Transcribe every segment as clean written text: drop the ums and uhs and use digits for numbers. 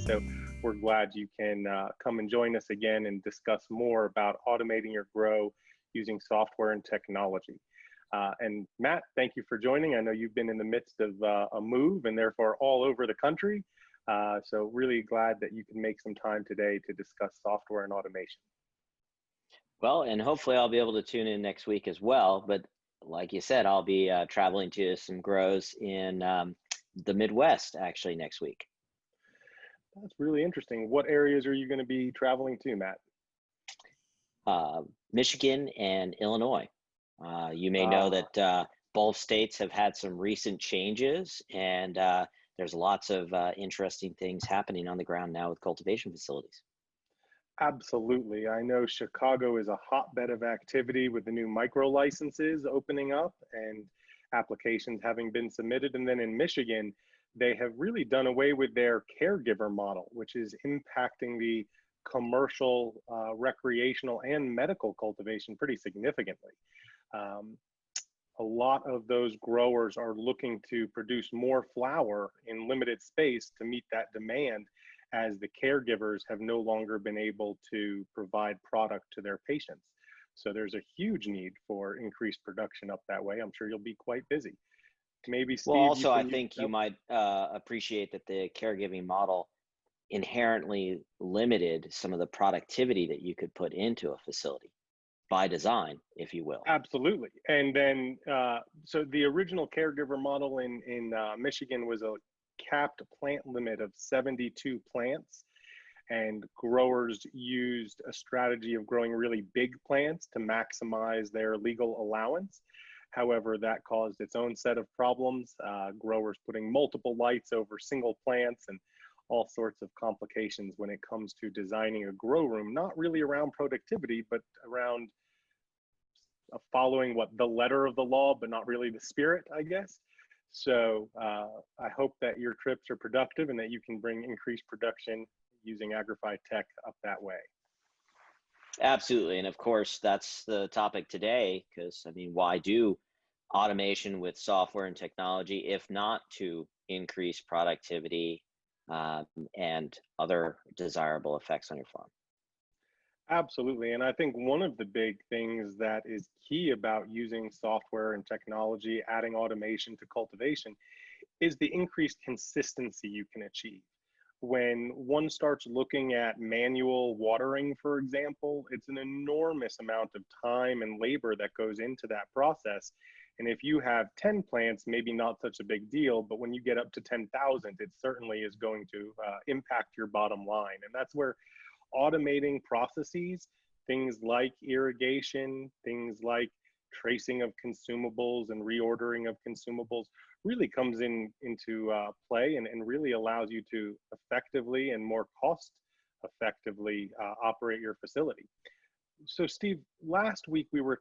So we're glad you can come and join us again and discuss more about automating your grow using software and technology. And Matt, thank you for joining. I know you've been in the midst of a move and therefore all over the country. So really glad that you can make some time today to discuss software and automation. Well, and hopefully I'll be able to tune in next week as well. But like you said, I'll be traveling to some grows in the Midwest actually next week. That's really interesting. What areas are you going to be traveling to, Matt? Michigan and Illinois. You may know that both states have had some recent changes, and there's lots of interesting things happening on the ground now with cultivation facilities. Absolutely. I know Chicago is a hotbed of activity with the new micro licenses opening up and applications having been submitted. And then in Michigan, they have really done away with their caregiver model, which is impacting the commercial, recreational, and medical cultivation pretty significantly. A lot of those growers are looking to produce more flower in limited space to meet that demand, as the caregivers have no longer been able to provide product to their patients. So there's a huge need for increased production up that way. I'm sure you'll be quite busy. Maybe Steve. Well, also, I think you might appreciate that the caregiving model inherently limited some of the productivity that you could put into a facility by design, if you will. Absolutely. And then, so the original caregiver model in Michigan was a capped plant limit of 72 plants, and growers used a strategy of growing really big plants to maximize their legal allowance. However, that caused its own set of problems, growers putting multiple lights over single plants and all sorts of complications when it comes to designing a grow room, not really around productivity, but around following what the letter of the law, but not really the spirit, I guess. So I hope that your trips are productive and that you can bring increased production using Agrify tech up that way. Absolutely. And of course, that's the topic today, because I mean, why do automation with software and technology, if not to increase productivity and other desirable effects on your farm? Absolutely. And I think one of the big things that is key about using software and technology, adding automation to cultivation, is the increased consistency you can achieve. When one starts looking at manual watering, for example, it's an enormous amount of time and labor that goes into that process. And if you have 10 plants, maybe not such a big deal, but when you get up to 10,000, it certainly is going to impact your bottom line. And that's where automating processes, things like irrigation, things like tracing of consumables and reordering of consumables really comes into play and really allows you to effectively and more cost effectively operate your facility. So Steve, last week we were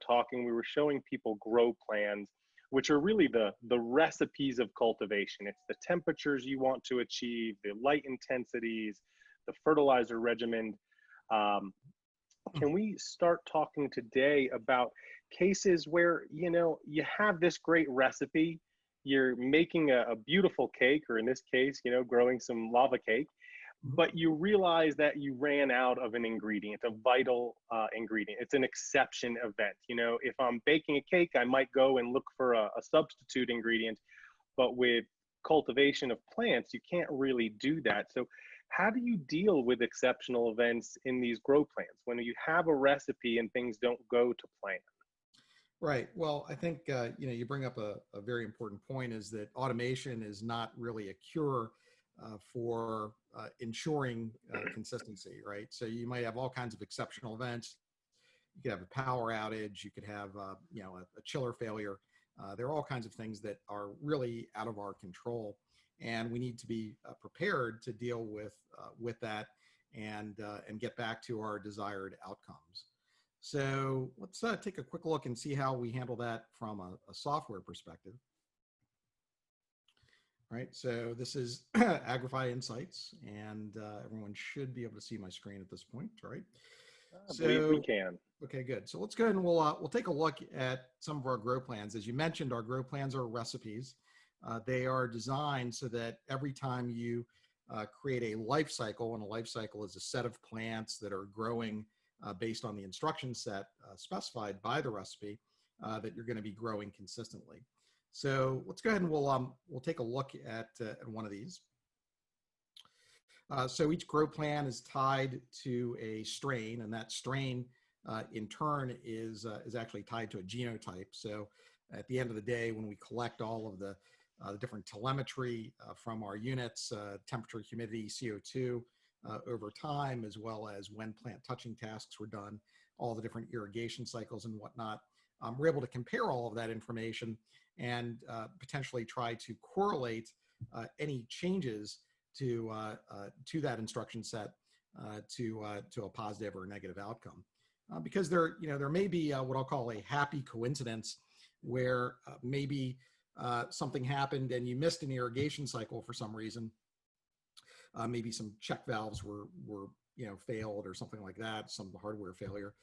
showing people grow plans, which are really the recipes of cultivation. It's the temperatures you want to achieve, the light intensities, the fertilizer regimen. Can we start talking today about cases where, you know, you have this great recipe, you're making a beautiful cake, or in this case, you know, growing some lava cake, but you realize that you ran out of an ingredient, a vital ingredient. It's an exception event. You know, if I'm baking a cake, I might go and look for a substitute ingredient, but with cultivation of plants, you can't really do that. So how do you deal with exceptional events in these grow plants when you have a recipe and things don't go to plan? Right. Well, I think, you know, you bring up a very important point, is that automation is not really a cure for ensuring consistency, right? So you might have all kinds of exceptional events. You could have a power outage. You could have, you know, a chiller failure. There are all kinds of things that are really out of our control, and we need to be prepared to deal with that and get back to our desired outcomes. So let's take a quick look and see how we handle that from a software perspective. All right, so this is Agrify Insights, and everyone should be able to see my screen at this point, right? I believe we can. Okay, good. So let's go ahead and we'll take a look at some of our grow plans. As you mentioned, our grow plans are recipes. They are designed so that every time you create a life cycle, and a life cycle is a set of plants that are growing based on the instruction set specified by the recipe that you're going to be growing consistently. So let's go ahead and we'll take a look at one of these. So each grow plan is tied to a strain, and that strain in turn is actually tied to a genotype. So at the end of the day, when we collect all of the different telemetry from our units, temperature, humidity, CO2 over time, as well as when plant touching tasks were done, all the different irrigation cycles and whatnot, we're able to compare all of that information and potentially try to correlate any changes to that instruction set to a positive or negative outcome. Because there may be what I'll call a happy coincidence where maybe something happened and you missed an irrigation cycle for some reason. Maybe some check valves were failed or something like that, some hardware failure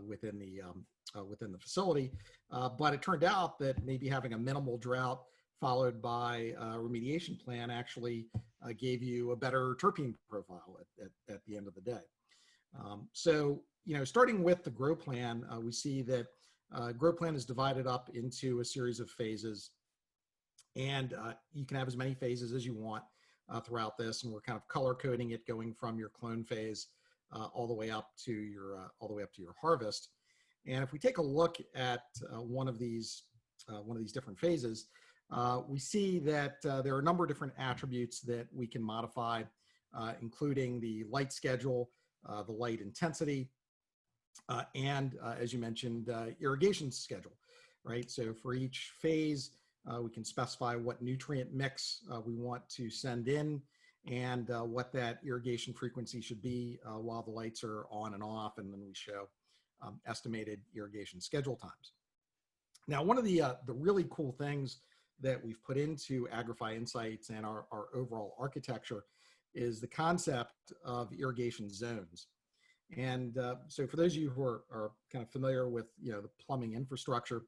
within the facility. But it turned out that maybe having a minimal drought followed by a remediation plan actually gave you a better terpene profile at the end of the day. So, starting with the grow plan, we see that grow plan is divided up into a series of phases, and you can have as many phases as you want throughout this, and we're kind of color coding it, going from your clone phase all the way up to your harvest. And if we take a look at one of these different phases, we see that there are a number of different attributes that we can modify, including the light schedule, the light intensity, and as you mentioned, irrigation schedule, right? So for each phase, we can specify what nutrient mix we want to send in and what that irrigation frequency should be while the lights are on and off, and then we show estimated irrigation schedule times. Now, one of the really cool things that we've put into Agrify Insights and our overall architecture is the concept of irrigation zones. And so for those of you who are kind of familiar with the plumbing infrastructure,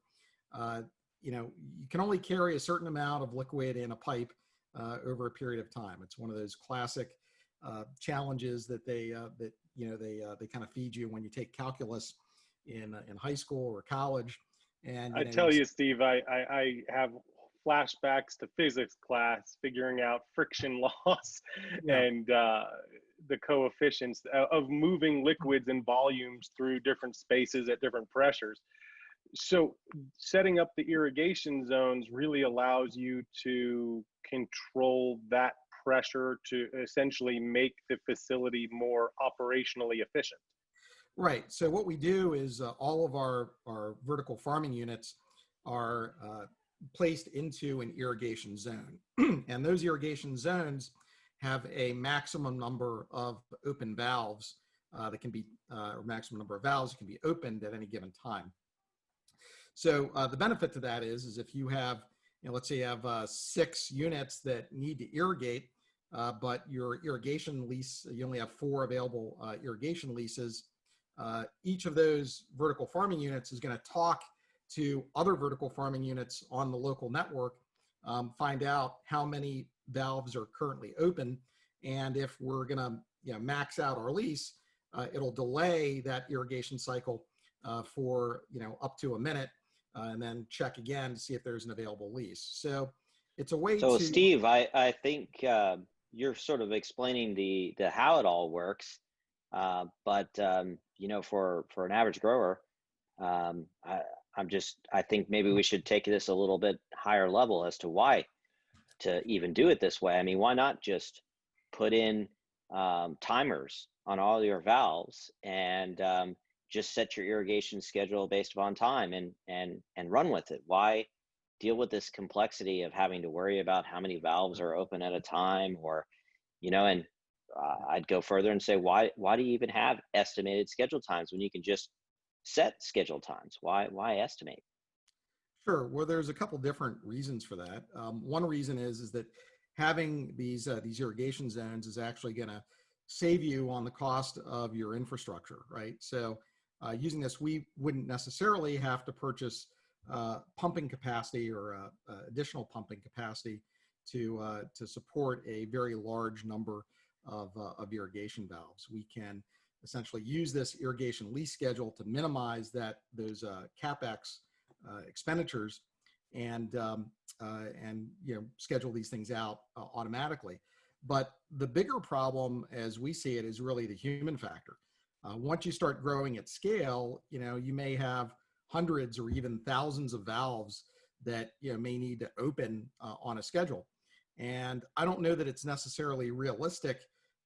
you can only carry a certain amount of liquid in a pipe over a period of time. It's one of those classic challenges that they kind of feed you when you take calculus in high school or college. And I tell you, Steve, I have flashbacks to physics class figuring out friction loss and the coefficients of moving liquids and volumes through different spaces at different pressures. So setting up the irrigation zones really allows you to control that pressure to essentially make the facility more operationally efficient. Right. So what we do is all of our vertical farming units are placed into an irrigation zone. And those irrigation zones have a maximum number of open valves that can be, or maximum number of valves that can be opened at any given time. So the benefit to that is if you have, let's say you have 6 units that need to irrigate, but your irrigation lease, you only have 4 available irrigation leases, each of those vertical farming units is going to talk to other vertical farming units on the local network, find out how many valves are currently open, and if we're going to max out our lease, it'll delay that irrigation cycle for up to a minute, and then check again to see if there's an available lease. So it's a way to. So Steve, I think you're sort of explaining the how it all works, but for an average grower, I think maybe we should take this a little bit higher level as to why to even do it this way. I mean, why not just put in timers on all your valves and just set your irrigation schedule based upon time and run with it? Why deal with this complexity of having to worry about how many valves are open at a time, or and I'd go further and say, why do you even have estimated schedule times when you can just set schedule times? Why estimate? Sure. Well, there's a couple different reasons for that. One reason is that having these irrigation zones is actually going to save you on the cost of your infrastructure, right? So using this, we wouldn't necessarily have to purchase pumping capacity or additional pumping capacity to support a very large number of irrigation valves. We can essentially use this irrigation lease schedule to minimize those capex expenditures, and schedule these things out automatically. But the bigger problem, as we see it, is really the human factor. Once you start growing at scale, you may have hundreds or even thousands of valves that may need to open on a schedule. And I don't know that it's necessarily realistic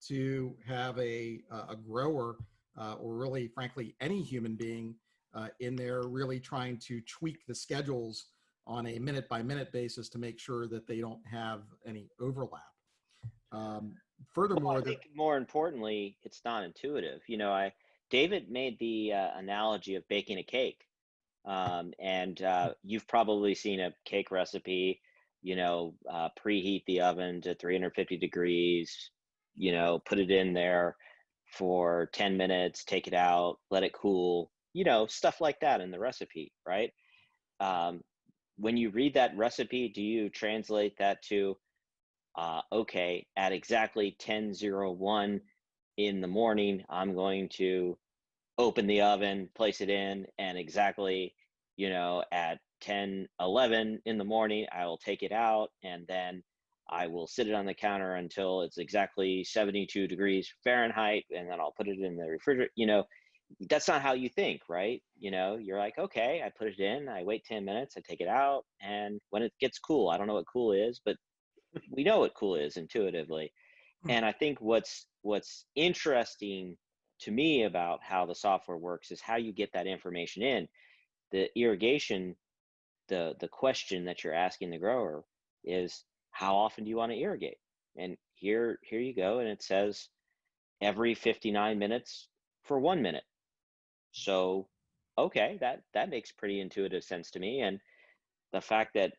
to have a grower or really, frankly, any human being in there really trying to tweak the schedules on a minute-by-minute basis to make sure that they don't have any overlap. Furthermore, well, I think more importantly, it's not intuitive. David made the analogy of baking a cake, and you've probably seen a cake recipe. Preheat the oven to 350 degrees. Put it in there for 10 minutes, take it out, let it cool. Stuff like that in the recipe, right? When you read that recipe, do you translate that to okay, at exactly 10:01 in the morning, I'm going to open the oven, place it in, and exactly, at 10:11 in the morning, I will take it out, and then I will sit it on the counter until it's exactly 72 degrees Fahrenheit, and then I'll put it in the refrigerator. That's not how you think, right? You're like, okay, I put it in, I wait 10 minutes, I take it out, and when it gets cool, I don't know what cool is, but we know what cool is intuitively. And I think what's interesting to me about how the software works is how you get that information in. The irrigation, the question that you're asking the grower is, how often do you want to irrigate? And here you go, and it says every 59 minutes for 1 minute. So okay, that makes pretty intuitive sense to me. And the fact that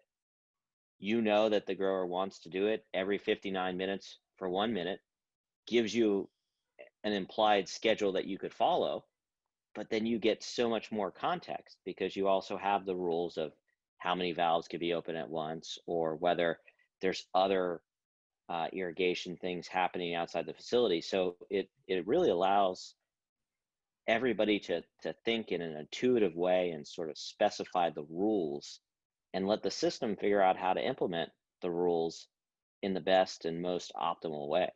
that the grower wants to do it every 59 minutes for 1 minute gives you an implied schedule that you could follow, but then you get so much more context because you also have the rules of how many valves can be open at once, or whether there's other irrigation things happening outside the facility. So it really allows everybody to think in an intuitive way and sort of specify the rules and let the system figure out how to implement the rules in the best and most optimal way.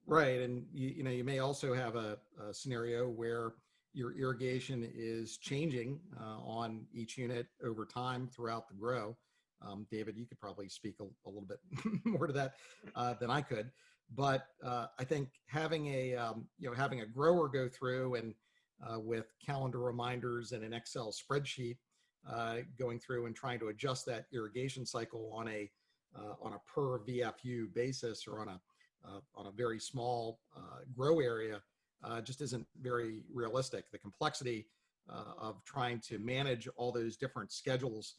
Right. And you may also have a scenario where your irrigation is changing on each unit over time throughout the grow. David, you could probably speak a little bit more to that than I could. But I think having a grower go through and with calendar reminders and an Excel spreadsheet going through and trying to adjust that irrigation cycle on a per VFU basis, or on a very small grow area, just isn't very realistic. The complexity of trying to manage all those different schedules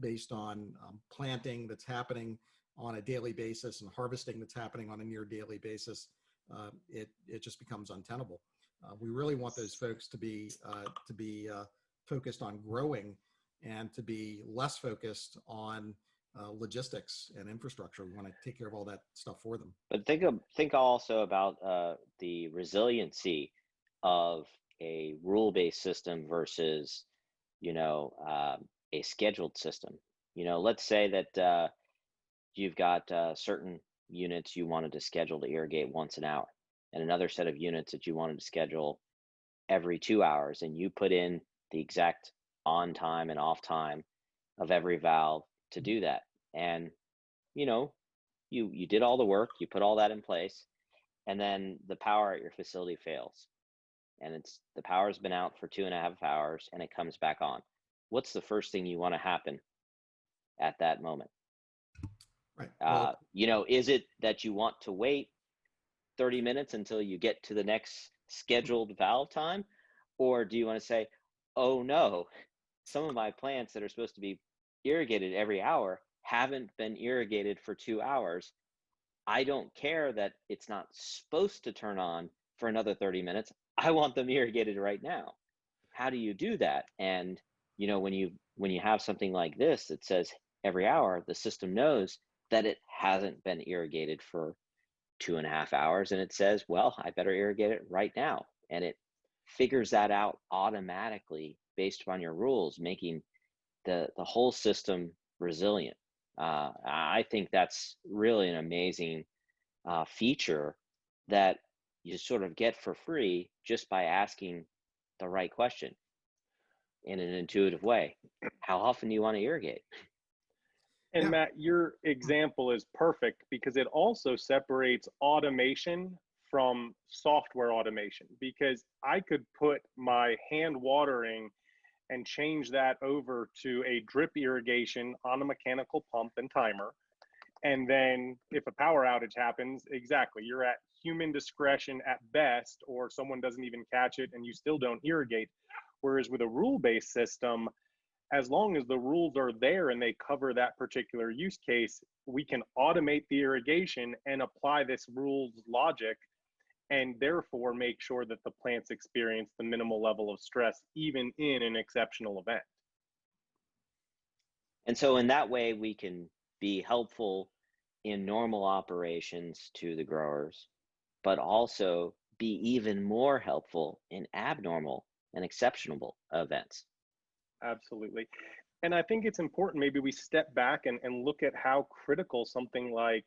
based on planting that's happening on a daily basis and harvesting that's happening on a near daily basis, it just becomes untenable. We really want those folks to be focused on growing and to be less focused on logistics and infrastructure. We want to take care of all that stuff for them. But think also about the resiliency of a rule-based system versus, a scheduled system. Let's say that you've got certain units you wanted to schedule to irrigate once an hour, and another set of units that you wanted to schedule every 2 hours, and you put in the exact on time and off time of every valve to do that. And you did all the work, you put all that in place, and then the power at your facility fails, and the power's been out for 2.5 hours, and it comes back on. What's the first thing you want to happen at that moment? Right. Well, Is it that you want to wait 30 minutes until you get to the next scheduled valve time? Or do you want to say, oh no, some of my plants that are supposed to be irrigated every hour haven't been irrigated for 2 hours. I don't care that it's not supposed to turn on for another 30 minutes. I want them irrigated right now. How do you do that? And when you have something like this that says every hour, the system knows that it hasn't been irrigated for 2.5 hours, and it says, well, I better irrigate it right now. And it figures that out automatically based upon your rules, making the whole system resilient. I think that's really an amazing feature that you sort of get for free just by asking the right question in an intuitive way. How often do you want to irrigate? And Yeah. Matt, your example is perfect because it also separates automation from software automation, because I could put my hand watering and change that over to a drip irrigation on a mechanical pump and timer. And then if a power outage happens, exactly, you're at human discretion at best, or someone doesn't even catch it and you still don't irrigate. Whereas with a rule-based system, as long as the rules are there and they cover that particular use case, we can automate the irrigation and apply this rules logic, and therefore make sure that the plants experience the minimal level of stress, even in an exceptional event. And so in that way, we can be helpful in normal operations to the growers, but also be even more helpful in abnormal and exceptional events. Absolutely. And I think it's important, maybe we step back and look at how critical something like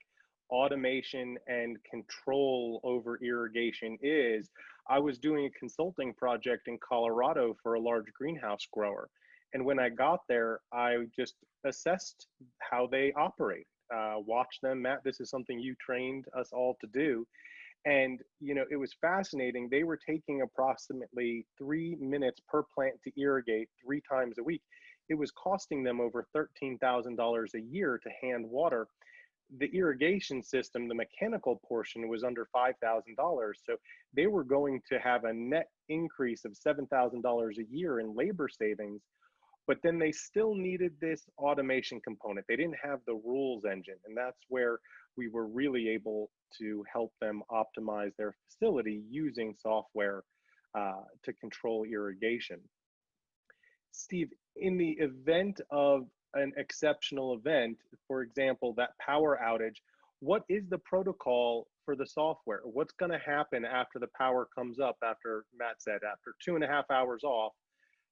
automation and control over irrigation is. I was doing a consulting project in Colorado for a large greenhouse grower. And when I got there, I just assessed how they operate, watched them. Matt, this is something you trained us all to do. And, it was fascinating. They were taking approximately 3 minutes per plant to irrigate 3 times a week. It was costing them over $13,000 a year to hand water. The irrigation system, the mechanical portion, was under $5,000. So they were going to have a net increase of $7,000 a year in labor savings. But then they still needed this automation component. They didn't have the rules engine. And that's where we were really able to help them optimize their facility using software to control irrigation. Steve, in the event of an exceptional event, for example, that power outage, what is the protocol for the software? What's going to happen after the power comes up, after Matt said, after 2.5 hours off?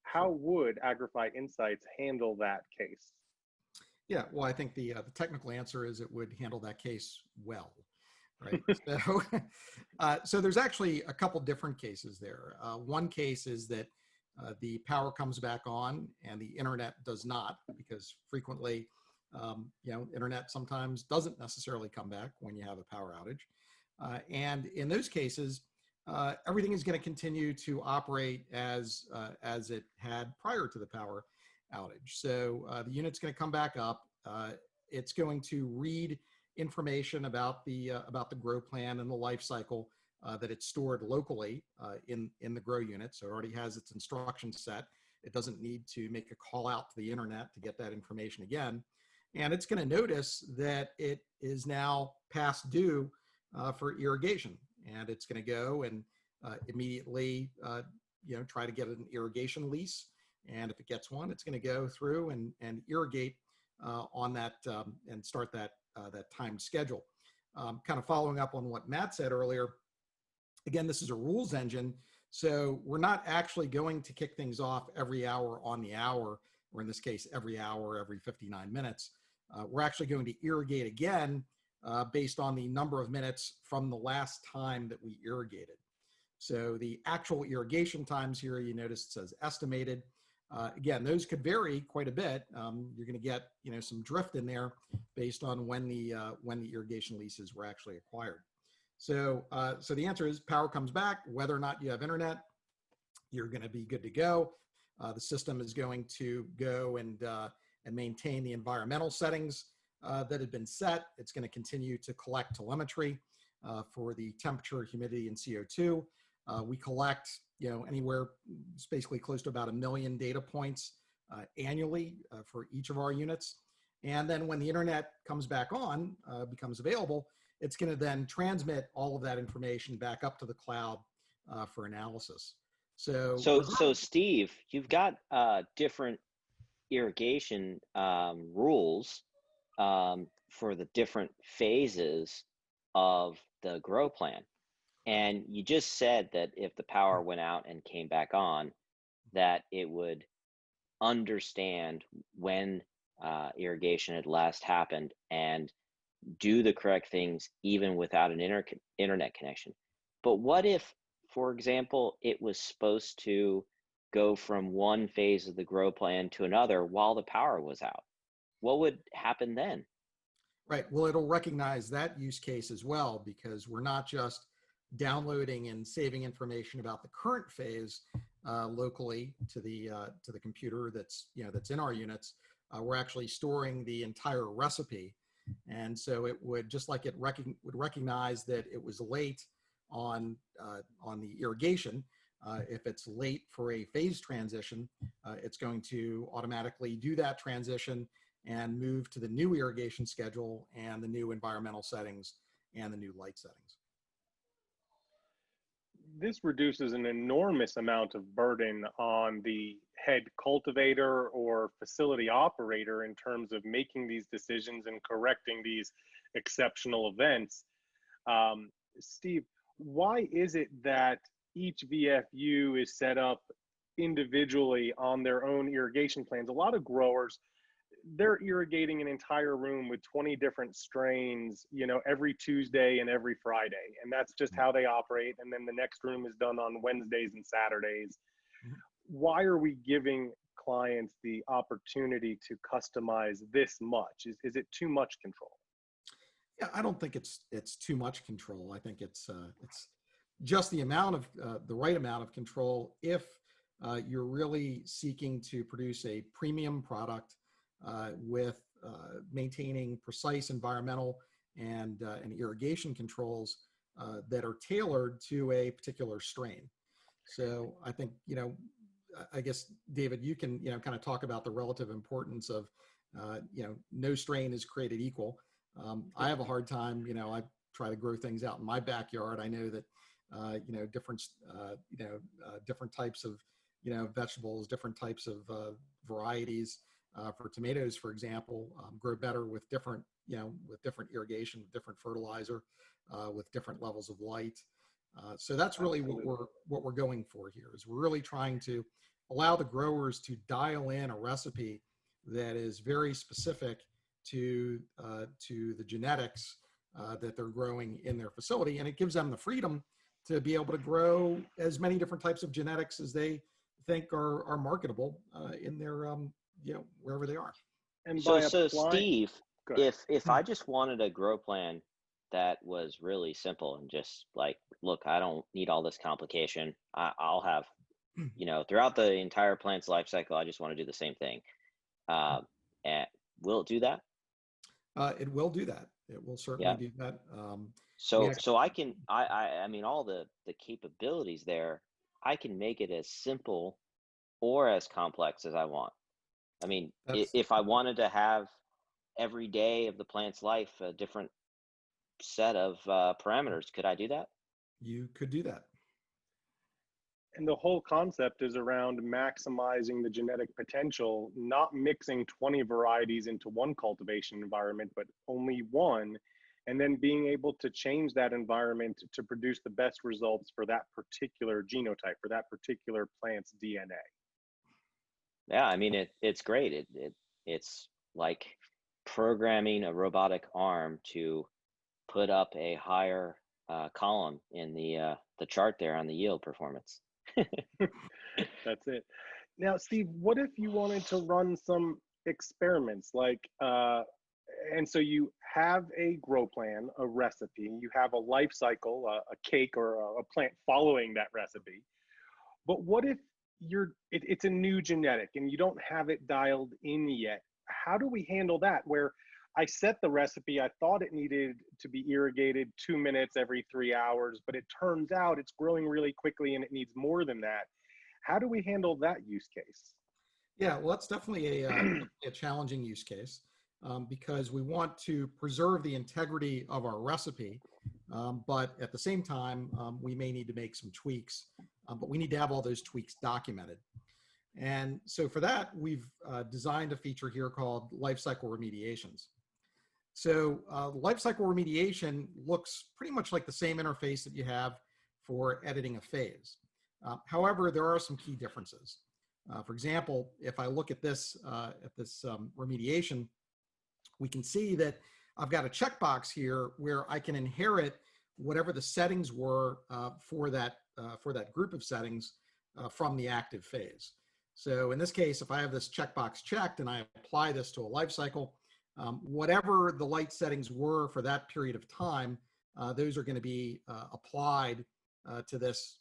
How would Agrify Insights handle that case? Yeah, well, I think the technical answer is it would handle that case well, right? So, so there's actually a couple different cases there. One case is that the power comes back on and the internet does not, because frequently, internet sometimes doesn't necessarily come back when you have a power outage. And in those cases, everything is going to continue to operate as it had prior to the power outage. So the unit's going to come back up. It's going to read information about the grow plan and the life cycle that it's stored locally in the grow unit. So it already has its instruction set. It doesn't need to make a call out to the internet to get that information again. And it's going to notice that it is now past due for irrigation. And it's going to go and immediately try to get an irrigation lease. And if it gets one, it's going to go through and irrigate on that and start that timed schedule. Kind of following up on what Matt said earlier, again, this is a rules engine. So we're not actually going to kick things off every hour on the hour, or in this case, every hour, every 59 minutes. We're actually going to irrigate again based on the number of minutes from the last time that we irrigated. So the actual irrigation times here, you notice it says estimated. Again, those could vary quite a bit. You're going to get some drift in there based on when the irrigation leases were actually acquired. So the answer is power comes back. Whether or not you have internet, you're going to be good to go. The system is going to go and maintain the environmental settings that had been set. It's going to continue to collect telemetry for the temperature, humidity, and CO2. We collect, anywhere, it's basically close to about 1 million data points annually for each of our units. And then when the internet comes back on, becomes available, it's going to then transmit all of that information back up to the cloud for analysis. So Steve, you've got different irrigation rules for the different phases of the grow plan. And you just said that if the power went out and came back on, that it would understand when irrigation had last happened and do the correct things even without an internet connection. But what if, for example, it was supposed to go from one phase of the grow plan to another while the power was out? What would happen then? Right. Well, it'll recognize that use case as well, because we're not just downloading and saving information about the current phase locally to the computer that's in our units. We're actually storing the entire recipe, and so it would, just like it would recognize that it was late on the irrigation. If it's late for a phase transition, it's going to automatically do that transition and move to the new irrigation schedule and the new environmental settings and the new light settings. This reduces an enormous amount of burden on the head cultivator or facility operator in terms of making these decisions and correcting these exceptional events. Steve, why is it that each VFU is set up individually on their own irrigation plans? A lot of growers, they're irrigating an entire room with 20 different strains, every Tuesday and every Friday. And that's just how they operate. And then the next room is done on Wednesdays and Saturdays. Why are we giving clients the opportunity to customize this much? Is it too much control? Yeah, I don't think it's too much control. I think it's just the amount of the right amount of control if you're really seeking to produce a premium product with maintaining precise environmental and irrigation controls that are tailored to a particular strain. So I think, I guess, David, you can, kind of talk about the relative importance of, no strain is created equal. I have a hard time, I try to grow things out in my backyard. I know that, different types of, vegetables, different types of varieties for tomatoes, for example, grow better with different, with different irrigation, with different fertilizer, with different levels of light. So that's really what we're going for here, is we're really trying to allow the growers to dial in a recipe that is very specific to the genetics that they're growing in their facility, and it gives them the freedom to be able to grow as many different types of genetics as they think are marketable in their wherever they are. And So Steve, if I Hmm. just wanted a grow plan that was really simple and just like, look, I don't need all this complication. I'll have, throughout the entire plant's life cycle, I just want to do the same thing. And will it do that? It will do that. It will certainly Yeah. do that. So I mean, all the capabilities there, I can make it as simple or as complex as I want. I mean, That's if I wanted to have every day of the plant's life a different set of parameters, could I do that? You could do that. And the whole concept is around maximizing the genetic potential, not mixing 20 varieties into one cultivation environment, but only one, and then being able to change that environment to produce the best results for that particular genotype, for that particular plant's DNA. Yeah, I mean, it's great. It's like programming a robotic arm to put up a higher column in the chart there on the yield performance. That's it. Now, Steve, what if you wanted to run some experiments and so you have a grow plan, a recipe, you have a life cycle, a cake or a plant following that recipe. But what if it's a new genetic and you don't have it dialed in yet? How do we handle that? Where I set the recipe, I thought it needed to be irrigated 2 minutes every 3 hours, but it turns out it's growing really quickly and it needs more than that. How do we handle that use case? Yeah, well, that's definitely a challenging use case because we want to preserve the integrity of our recipe, but at the same time, we may need to make some tweaks, but we need to have all those tweaks documented. And so for that, we've designed a feature here called Lifecycle Remediations. So life cycle remediation looks pretty much like the same interface that you have for editing a phase. However, there are some key differences. For example, if I look at this remediation, we can see that I've got a checkbox here where I can inherit whatever the settings were for that group of settings from the active phase. So in this case, if I have this checkbox checked and I apply this to a life cycle, whatever the light settings were for that period of time, those are going to be applied to this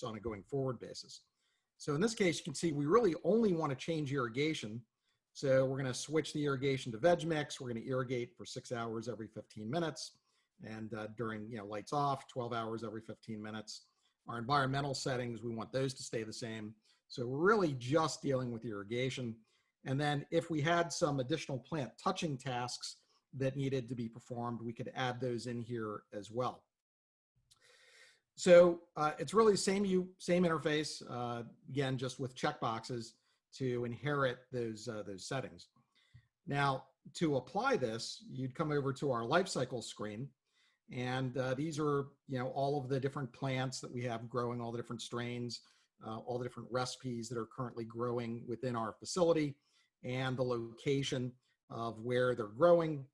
on a going forward basis. So in this case, you can see we really only want to change irrigation. So we're going to switch the irrigation to veg mix. We're going to irrigate for 6 hours every 15 minutes. And during lights off, 12 hours every 15 minutes. Our environmental settings, we want those to stay the same. So we're really just dealing with irrigation. And then if we had some additional plant touching tasks that needed to be performed, we could add those in here as well. So it's really same interface, again, just with checkboxes to inherit those settings. Now, to apply this, you'd come over to our life cycle screen, and these are all of the different plants that we have growing, all the different strains, all the different recipes that are currently growing within our facility, and the location of where they're growing.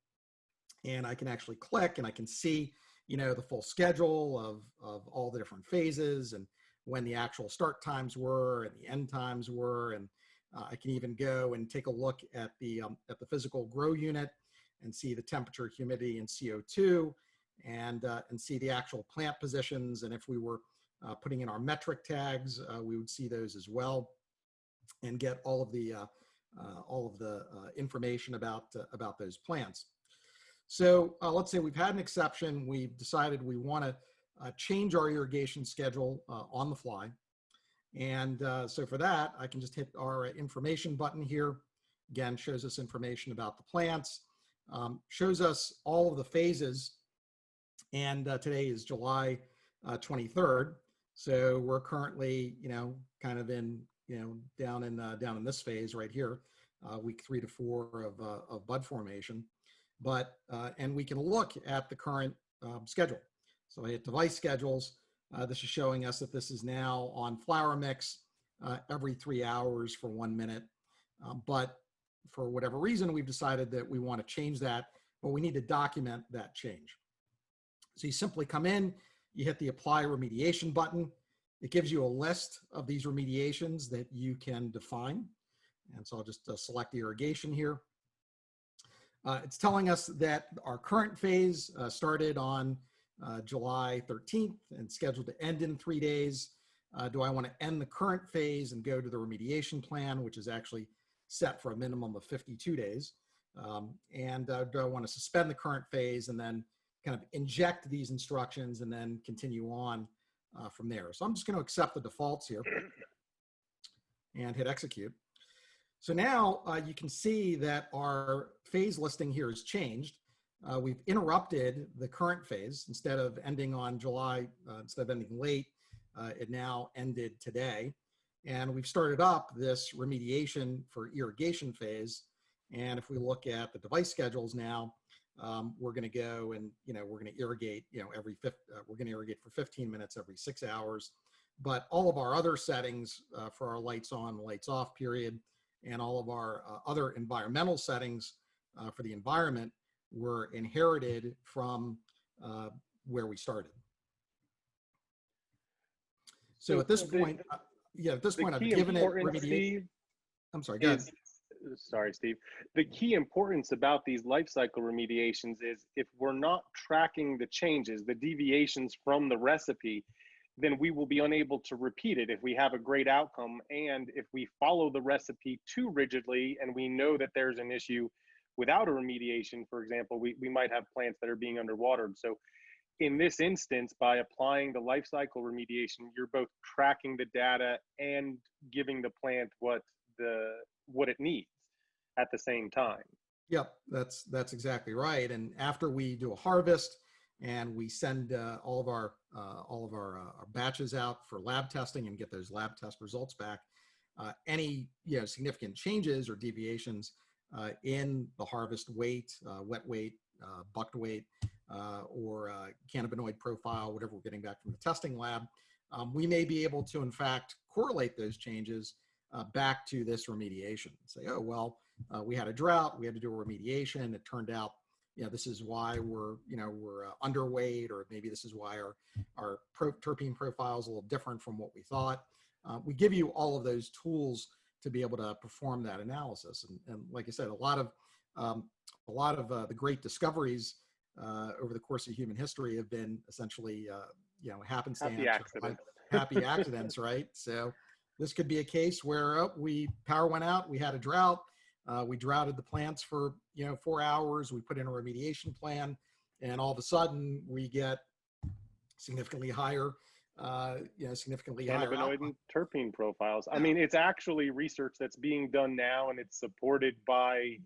And I can actually click and I can see the full schedule of all the different phases and when the actual start times were and the end times were. And I can even go and take a look at the physical grow unit and see the temperature, humidity, and CO2, and see the actual plant positions. And if we were putting in our metric tags, we would see those as well, and get all of the information about those plants. So let's say we've had an exception. We've decided we want to change our irrigation schedule on the fly. And so for that, I can just hit our information button here. Again, shows us information about the plants, shows us all of the phases. And today is July 23rd. So we're currently, kind of in, down in this phase right here, week 3 to 4 of bud formation. But, and we can look at the current schedule. So I hit device schedules. This is showing us that this is now on flower mix every 3 hours for 1 minute. But for whatever reason, we've decided that we want to change that, but we need to document that change. So you simply come in, you hit the apply remediation button. It gives you a list of these remediations that you can define. And so I'll just select the irrigation here. It's telling us that our current phase started on July 13th and scheduled to end in 3 days. Do I want to end the current phase and go to the remediation plan, which is actually set for a minimum of 52 days? And do I want to suspend the current phase and then kind of inject these instructions and then continue on from there? So I'm just going to accept the defaults here and hit execute. So now you can see that our phase listing here has changed. We've interrupted the current phase. Instead of ending on July, instead of ending late, it now ended today. And we've started up this remediation for irrigation phase. And if we look at the device schedules now, we're going to go and, we're going to irrigate, we're going to irrigate for 15 minutes every 6 hours. But all of our other settings for our lights on, lights off period, and all of our other environmental settings for the environment were inherited from where we started. So at this point, I've given it remediation. I'm sorry, go ahead. Sorry, Steve. The key importance about these life cycle remediations is if we're not tracking the changes, the deviations from the recipe, then we will be unable to repeat it if we have a great outcome. And if we follow the recipe too rigidly and we know that there's an issue without a remediation, for example, we might have plants that are being underwatered. So in this instance, by applying the life cycle remediation, you're both tracking the data and giving the plant what it needs at the same time. Yep, that's exactly right. And after we do a harvest and we send all of our batches out for lab testing and get those lab test results back, any significant changes or deviations in the harvest weight, wet weight, bucked weight, or cannabinoid profile, whatever we're getting back from the testing lab, we may be able to, in fact, correlate those changes back to this remediation. Say, oh, well, we had a drought, we had to do a remediation. It turned out, this is why we're underweight, or maybe this is why our terpene profile is a little different from what we thought. We give you all of those tools to be able to perform that analysis. And like I said, a lot of the great discoveries over the course of human history have been essentially, happenstance, Happy accident. happy accidents, right? So this could be a case where power went out, we had a drought, we droughted the plants for 4 hours, we put in a remediation plan, and all of a sudden we get significantly higher cannabinoid and terpene profiles. I mean, it's actually research that's being done now, and it's supported by,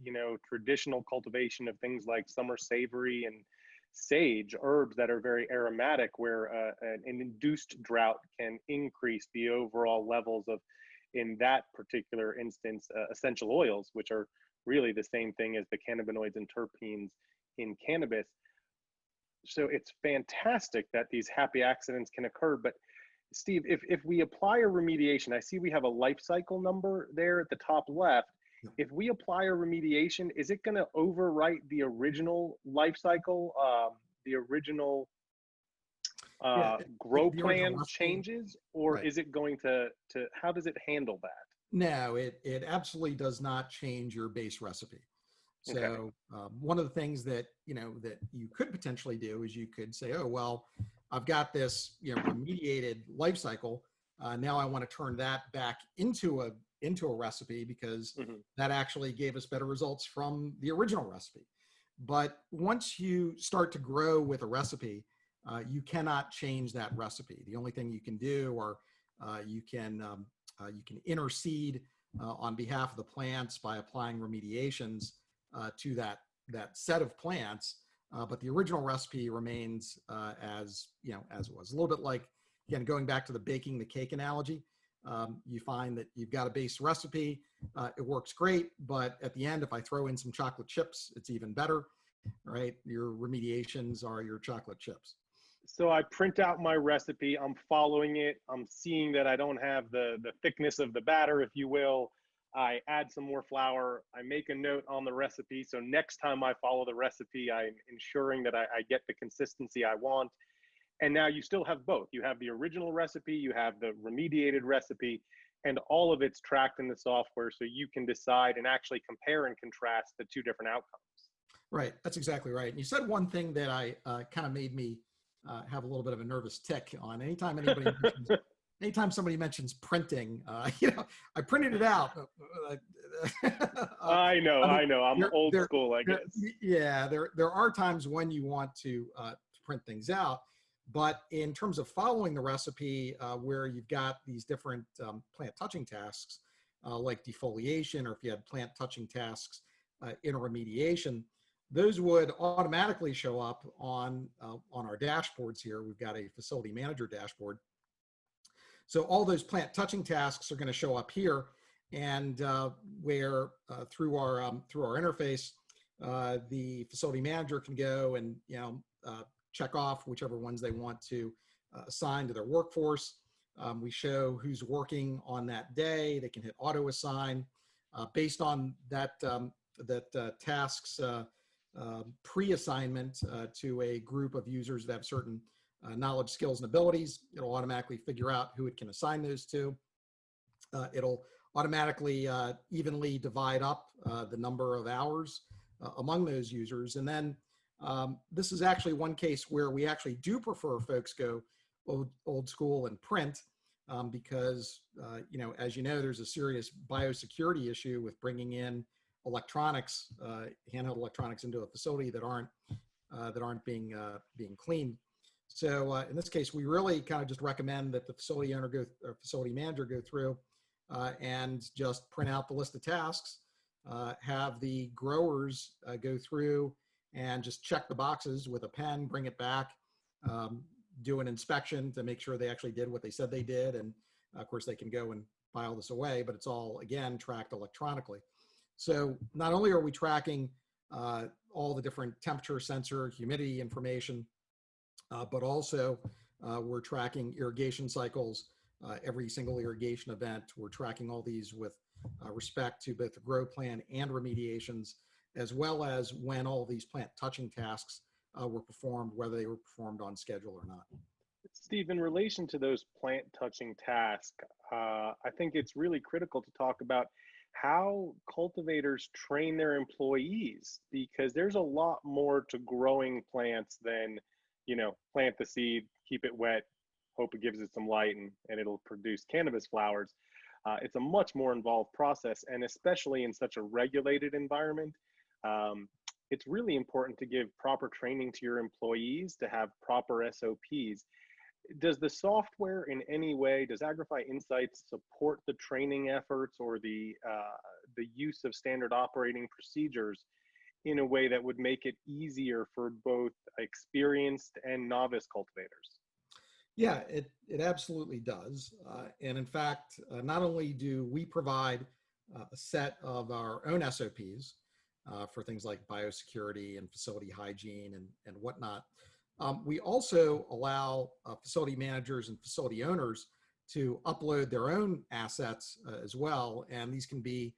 traditional cultivation of things like summer savory and sage, herbs that are very aromatic, where an induced drought can increase the overall levels of, in that particular instance, essential oils, which are really the same thing as the cannabinoids and terpenes in cannabis. So it's fantastic that these happy accidents can occur. But Steve, if we apply a remediation, I see we have a life cycle number there at the top left. If we apply a remediation, is it going to overwrite the original life cycle, the original grow plan changes, or is it going to, how does it handle that? No, it absolutely does not change your base recipe. So Okay. One of the things that that you could potentially do is you could say, oh well, I've got this remediated life cycle. Now I want to turn that back into a recipe because that actually gave us better results from the original recipe. But once you start to grow with a recipe, you cannot change that recipe. The only thing you can do, or you can interseed on behalf of the plants by applying remediations to that set of plants, but the original recipe remains as it was. A little bit like, again, going back to the baking the cake analogy. You find that you've got a base recipe, it works great, but at the end, if I throw in some chocolate chips, it's even better, right? Your remediations are your chocolate chips. So I print out my recipe, I'm following it, I'm seeing that I don't have the thickness of the batter, if you will. I add some more flour, I make a note on the recipe, so next time I follow the recipe, I'm ensuring that I get the consistency I want. And now you still have both. You have the original recipe, you have the remediated recipe, and all of it's tracked in the software, so you can decide and actually compare and contrast the two different outcomes. Right, that's exactly right. And you said one thing that I kind of made me have a little bit of a nervous tick on. Anytime somebody mentions printing, I printed it out. I know. I'm old school, I guess. Yeah, there are times when you want to print things out, but in terms of following the recipe, where you've got these different plant touching tasks, like defoliation, or if you had plant touching tasks in a remediation, those would automatically show up on our dashboards here. We've got a facility manager dashboard. So all those plant touching tasks are going to show up here, and where through our interface, the facility manager can go and check off whichever ones they want to assign to their workforce. We show who's working on that day. They can hit auto assign based on that tasks pre-assignment to a group of users that have certain knowledge, skills, and abilities. It'll automatically figure out who it can assign those to. It'll automatically evenly divide up the number of hours among those users. And then this is actually one case where we actually do prefer folks go old school and print because, as you know, there's a serious biosecurity issue with bringing in electronics, handheld electronics into a facility that aren't being cleaned. So in this case, we really kind of just recommend that the facility owner facility manager go through and just print out the list of tasks, have the growers go through and just check the boxes with a pen, bring it back, do an inspection to make sure they actually did what they said they did. And of course they can go and file this away, but it's all, again, tracked electronically. So not only are we tracking all the different temperature sensor, humidity information, but also we're tracking irrigation cycles, every single irrigation event. We're tracking all these with respect to both the grow plan and remediations, as well as when all these plant touching tasks were performed, whether they were performed on schedule or not. Steve, in relation to those plant touching tasks, I think it's really critical to talk about how cultivators train their employees, because there's a lot more to growing plants than, plant the seed, keep it wet, hope it gives it some light, and it'll produce cannabis flowers. It's a much more involved process, and especially in such a regulated environment, it's really important to give proper training to your employees, to have proper SOPs. Does the software in any way, does Agrify Insights support the training efforts or the use of standard operating procedures in a way that would make it easier for both experienced and novice cultivators? Yeah, it absolutely does. And in fact, not only do we provide a set of our own SOPs for things like biosecurity and facility hygiene and whatnot, we also allow facility managers and facility owners to upload their own assets as well. And these can be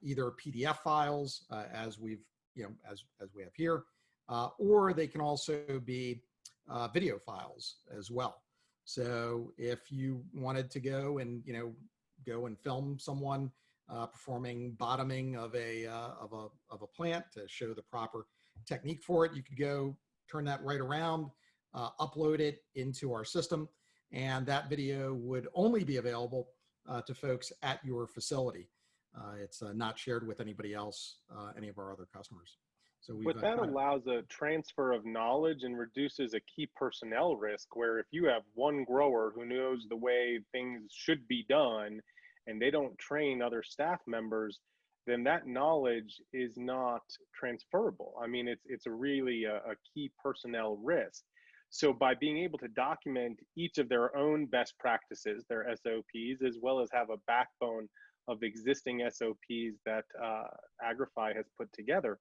either PDF files, as we've, as we have here, or they can also be video files as well. So if you wanted to go and film someone performing bottoming of a plant to show the proper technique for it, you could go turn that right around, upload it into our system, and that video would only be available to folks at your facility. It's not shared with anybody else, any of our other customers. So But that allows a transfer of knowledge and reduces a key personnel risk, where if you have one grower who knows the way things should be done and they don't train other staff members, then that knowledge is not transferable. I mean, it's a really a key personnel risk. So by being able to document each of their own best practices, their SOPs, as well as have a backbone of existing SOPs that Agrify has put together,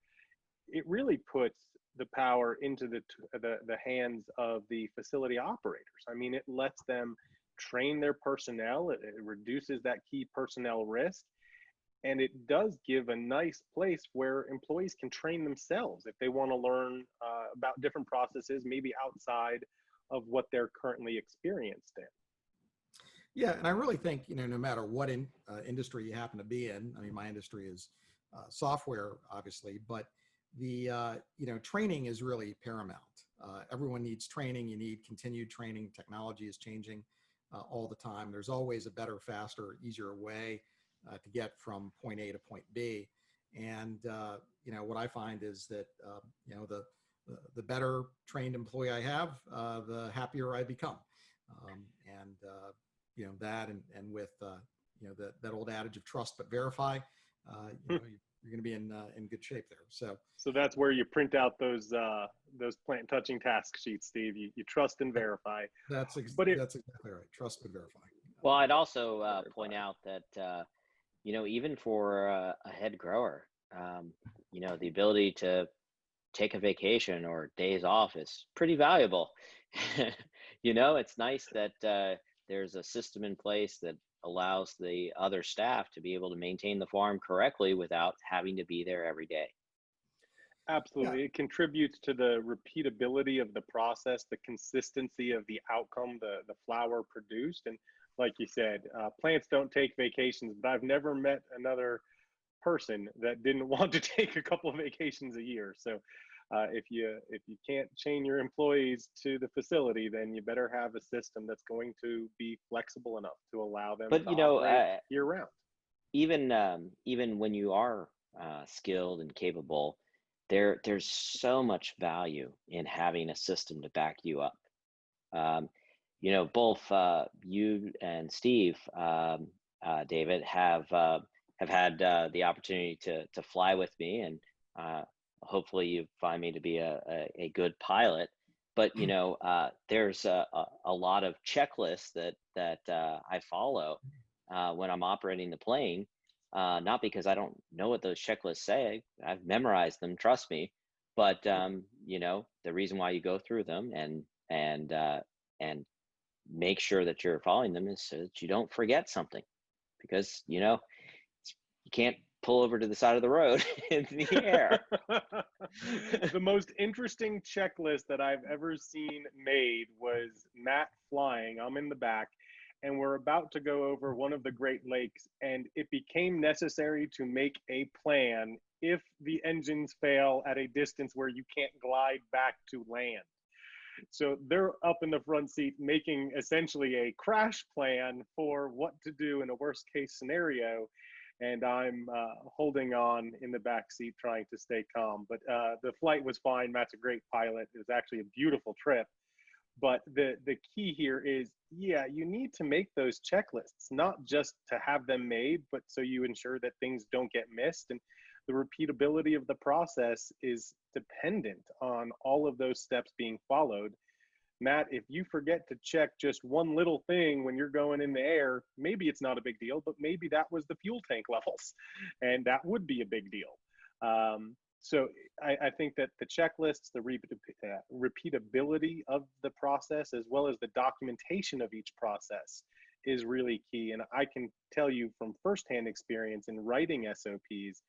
it really puts the power into the hands of the facility operators. I mean, it lets them train their personnel, it reduces that key personnel risk, and it does give a nice place where employees can train themselves if they want to learn about different processes, maybe outside of what they're currently experienced in. Yeah, and I really think, no matter what industry you happen to be in, I mean, my industry is software, obviously, but the training is really paramount. Everyone needs training. You need continued training. Technology is changing all the time. There's always a better, faster, easier way to get from point A to point B. And what I find is that the better trained employee I have, the happier I become. That and with that old adage of trust but verify, you're going to be in good shape there. So that's where you print out those plant touching task sheets, Steve. You trust and verify. That's exactly right. Trust but verify. Well, I'd also point out that even for a head grower, the ability to take a vacation or days off is pretty valuable. It's nice that there's a system in place that allows the other staff to be able to maintain the farm correctly without having to be there every day. Absolutely. Yeah. It contributes to the repeatability of the process, the consistency of the outcome, the flower produced. And like you said, plants don't take vacations, but I've never met another person that didn't want to take a couple of vacations a year. So if you can't chain your employees to the facility, then you better have a system that's going to be flexible enough to allow them to operate year round. Even when you are skilled and capable, there's so much value in having a system to back you up. Both you and Steve, David, have had the opportunity to fly with me, and hopefully you find me to be a good pilot. But there's a lot of checklists that I follow when I'm operating the plane, Not because I don't know what those checklists say. I've memorized them, trust me. But the reason why you go through them and make sure that you're following them is so that you don't forget something, because you can't pull over to the side of the road in the air. The most interesting checklist that I've ever seen made was Matt flying. I'm in the back, and we're about to go over one of the Great Lakes, and it became necessary to make a plan if the engines fail at a distance where you can't glide back to land. So they're up in the front seat making essentially a crash plan for what to do in a worst case scenario. And I'm holding on in the back seat trying to stay calm. But the flight was fine. Matt's a great pilot. It was actually a beautiful trip. But the key here is, yeah, you need to make those checklists, not just to have them made, but so you ensure that things don't get missed. And the repeatability of the process is dependent on all of those steps being followed. Matt, if you forget to check just one little thing when you're going in the air, maybe it's not a big deal, but maybe that was the fuel tank levels, and that would be a big deal. So I think that the checklists, the repeatability of the process, as well as the documentation of each process is really key. And I can tell you from firsthand experience in writing SOPs,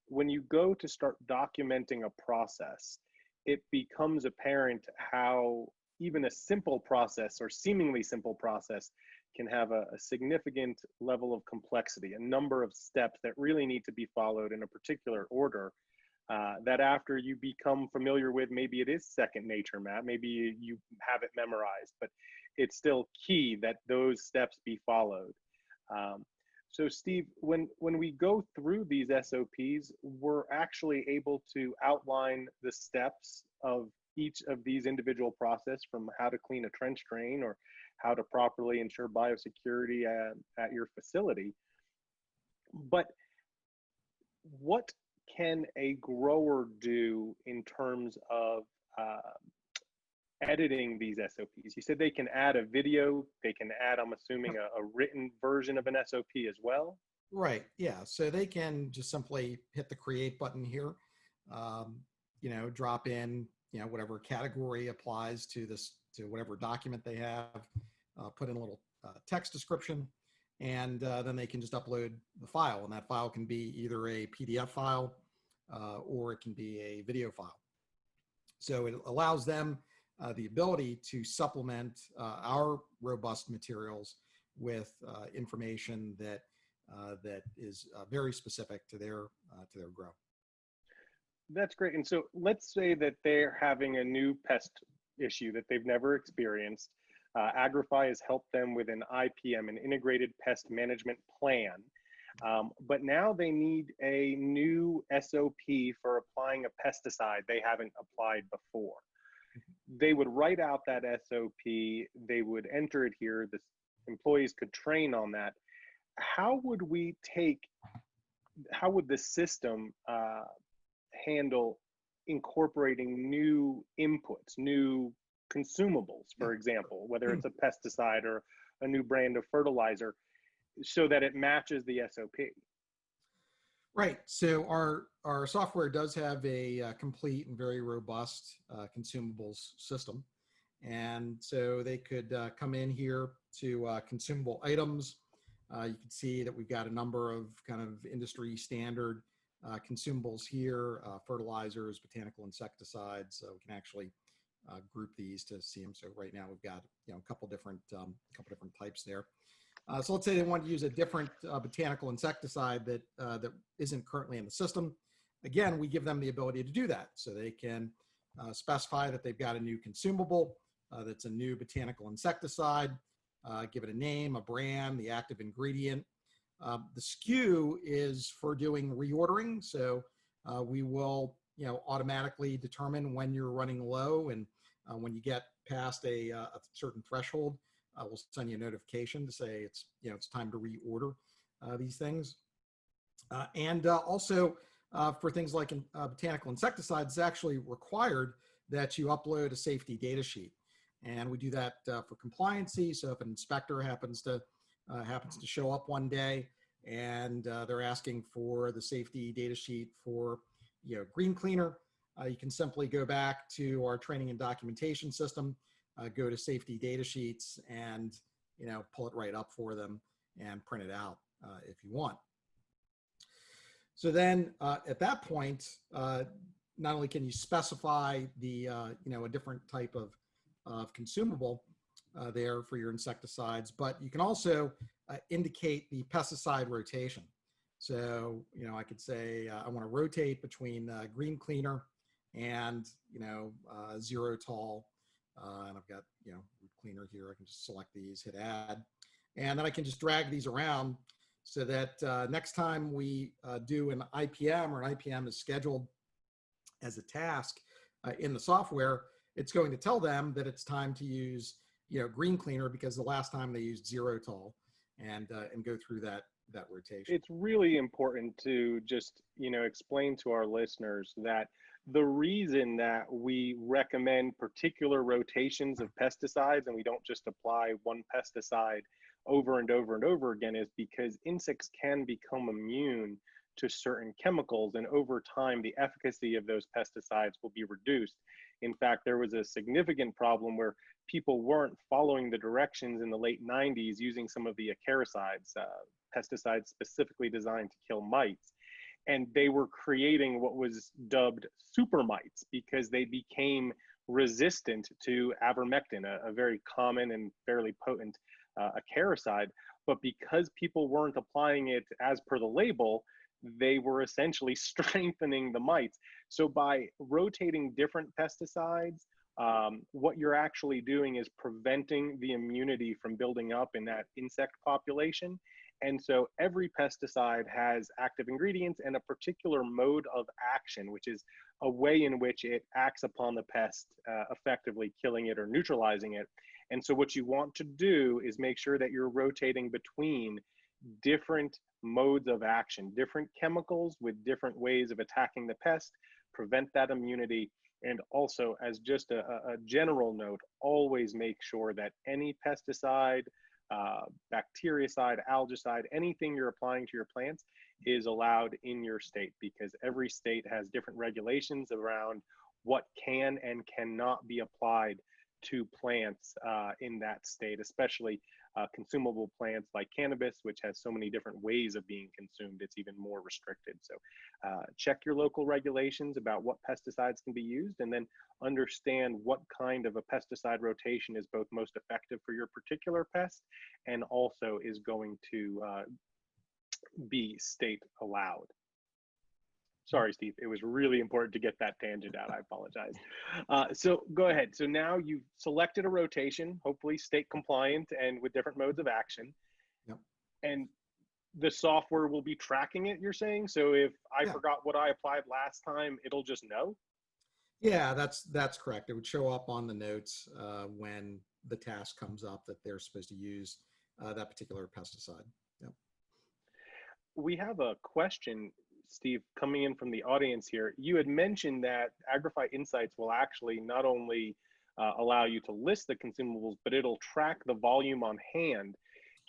when you go to start documenting a process, it becomes apparent how even a simple process or seemingly simple process can have a significant level of complexity, a number of steps that really need to be followed in a particular order. That after you become familiar with, maybe it is second nature, Matt, maybe you have it memorized, but it's still key that those steps be followed. So Steve, when we go through these SOPs, we're actually able to outline the steps of each of these individual process, from how to clean a trench drain or how to properly ensure biosecurity at your facility. But what can a grower do in terms of editing these SOPs? You said they can add a video, they can add, I'm assuming, a written version of an SOP as well? Right. Yeah. So they can just simply hit the create button here, drop in, whatever category applies to this, to whatever document they have, put in a little text description, and then they can just upload the file. And that file can be either a PDF file or it can be a video file. So it allows them the ability to supplement our robust materials with information that is very specific to their grow. That's great. And so let's say that they're having a new pest issue that they've never experienced. Agrify has helped them with an IPM, an integrated pest management plan. But now they need a new SOP for applying a pesticide they haven't applied before. They would write out that SOP, they would enter it here, the employees could train on that. How would the system handle incorporating new inputs, new consumables, for example, whether it's a pesticide or a new brand of fertilizer, so that it matches the SOP? Right. So our software does have a complete and very robust consumables system. And so they could come in here to consumable items. You can see that we've got a number of kind of industry standard consumables here, fertilizers, botanical insecticides. So we can actually group these to see them. So right now we've got a couple different types there. So let's say they want to use a different botanical insecticide that isn't currently in the system. Again, we give them the ability to do that. So they can specify that they've got a new consumable that's a new botanical insecticide, give it a name, a brand, the active ingredient. The SKU is for doing reordering. So we will automatically determine when you're running low, and when you get past a certain threshold, we'll send you a notification to say it's time to reorder these things. And also for things like botanical insecticides, it's actually required that you upload a safety data sheet. And we do that for compliancy. So if an inspector happens to show up one day and they're asking for the safety data sheet for, green cleaner, you can simply go back to our training and documentation system, go to safety data sheets, and pull it right up for them and print it out if you want. So then at that point, not only can you specify the a different type of consumable there for your insecticides, but you can also indicate the pesticide rotation. So I could say I want to rotate between green cleaner and zero tall, and I've got root cleaner here. I can just select these, hit add, and then I can just drag these around so that next time we do an IPM, or an IPM is scheduled as a task in the software, it's going to tell them that it's time to use green cleaner because the last time they used zero tall, and go through that rotation. It's really important to just explain to our listeners that the reason that we recommend particular rotations of pesticides and we don't just apply one pesticide over and over and over again is because insects can become immune to certain chemicals, and over time the efficacy of those pesticides will be reduced. In fact, there was a significant problem where people weren't following the directions in the late 90s using some of the acaricides, pesticides specifically designed to kill mites. And they were creating what was dubbed super mites because they became resistant to avermectin, a very common and fairly potent acaricide. But because people weren't applying it as per the label, they were essentially strengthening the mites. So by rotating different pesticides, what you're actually doing is preventing the immunity from building up in that insect population. And so every pesticide has active ingredients and a particular mode of action, which is a way in which it acts upon the pest, effectively killing it or neutralizing it. And so what you want to do is make sure that you're rotating between different modes of action, different chemicals with different ways of attacking the pest, prevent that immunity. And also, as just a general note, always make sure that any pesticide, bactericide, algicide, anything you're applying to your plants is allowed in your state, because every state has different regulations around what can and cannot be applied to plants in that state, especially consumable plants like cannabis, which has so many different ways of being consumed. It's even more restricted. So check your local regulations about what pesticides can be used, and then understand what kind of a pesticide rotation is both most effective for your particular pest and also is going to be state allowed. Sorry, Steve, it was really important to get that tangent out. I apologize. So go ahead. So now you've selected a rotation, hopefully state compliant and with different modes of action. Yep. And the software will be tracking it, you're saying? So if I forgot what I applied last time, it'll just know? Yeah, that's correct. It would show up on the notes when the task comes up that they're supposed to use that particular pesticide. Yep. We have a question, Steve, coming in from the audience here. You had mentioned that Agrify Insights will actually not only allow you to list the consumables, but it'll track the volume on hand.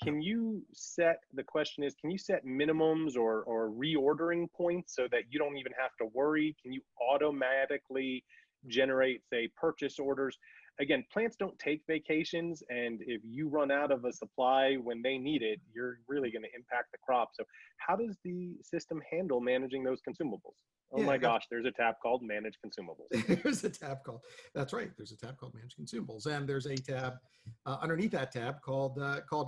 Can you set, the question is, can you set minimums or reordering points so that you don't even have to worry? Can you automatically generate, say, purchase orders? Again, plants don't take vacations, and if you run out of a supply when they need it, you're really going to impact the crop. So how does the system handle managing those consumables? Oh my gosh, there's a tab called Manage Consumables. There's a tab called, that's right, there's a tab called Manage Consumables, and there's a tab underneath that tab called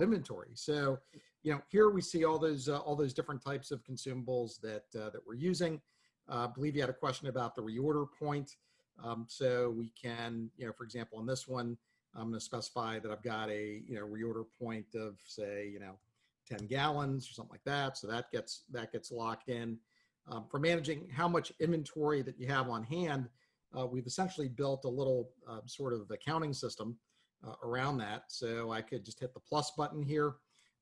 Inventory. So, here we see all those different types of consumables that we're using. I believe you had a question about the reorder point. So we can, for example, on this one, I'm going to specify that I've got a, reorder point of, say, 10 gallons or something like that. So that gets locked in. For managing how much inventory that you have on hand, we've essentially built a little sort of accounting system around that. So I could just hit the plus button here.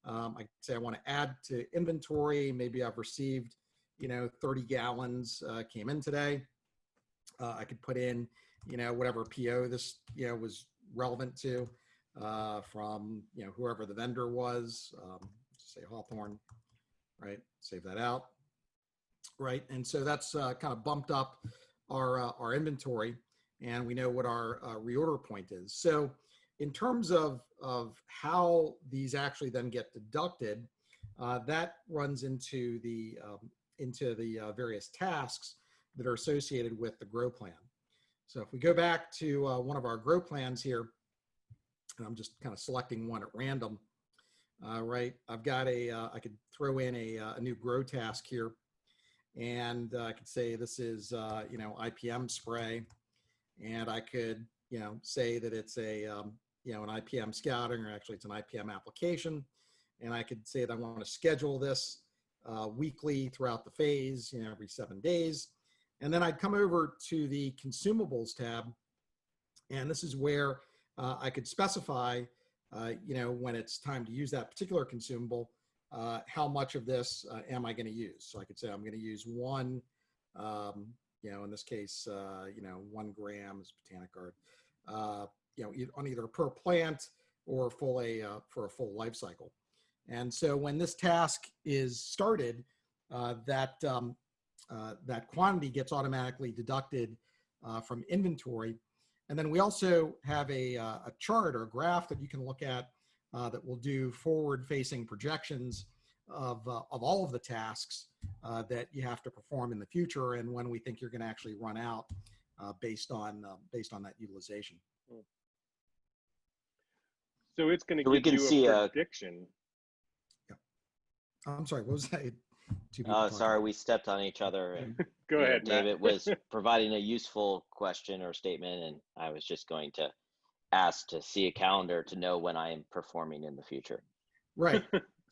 I could say I want to add to inventory. Maybe I've received, 30 gallons came in today. I could put in, whatever PO this, was relevant to from, whoever the vendor was, say Hawthorne right? Save that out, right? And so that's kind of bumped up our inventory, and we know what our reorder point is. So in terms of how these actually then get deducted, that runs into the various tasks that are associated with the grow plan. So if we go back to one of our grow plans here, and I'm just kind of selecting one at random, right? I've got I could throw in a new grow task here, and I could say this is, IPM spray, and I could, say that it's an IPM scouting, or actually it's an IPM application. And I could say that I want to schedule this weekly throughout the phase, every 7 days. And then I'd come over to the Consumables tab, and this is where I could specify, when it's time to use that particular consumable, how much of this am I going to use? So I could say I'm going to use one, in this case, 1 gram is Botanic Guard, on either per plant or for a full life cycle. And so when this task is started, that quantity gets automatically deducted from inventory. And then we also have a chart or a graph that you can look at that will do forward-facing projections of all of the tasks that you have to perform in the future, and when we think you're going to actually run out based on that utilization. So it's going to So we give can you see a prediction. I'm sorry, what was that? Sorry, we stepped on each other. And, Go ahead, Matt. David was providing a useful question or statement, and I was just going to ask to see a calendar to know when I am performing in the future. Right.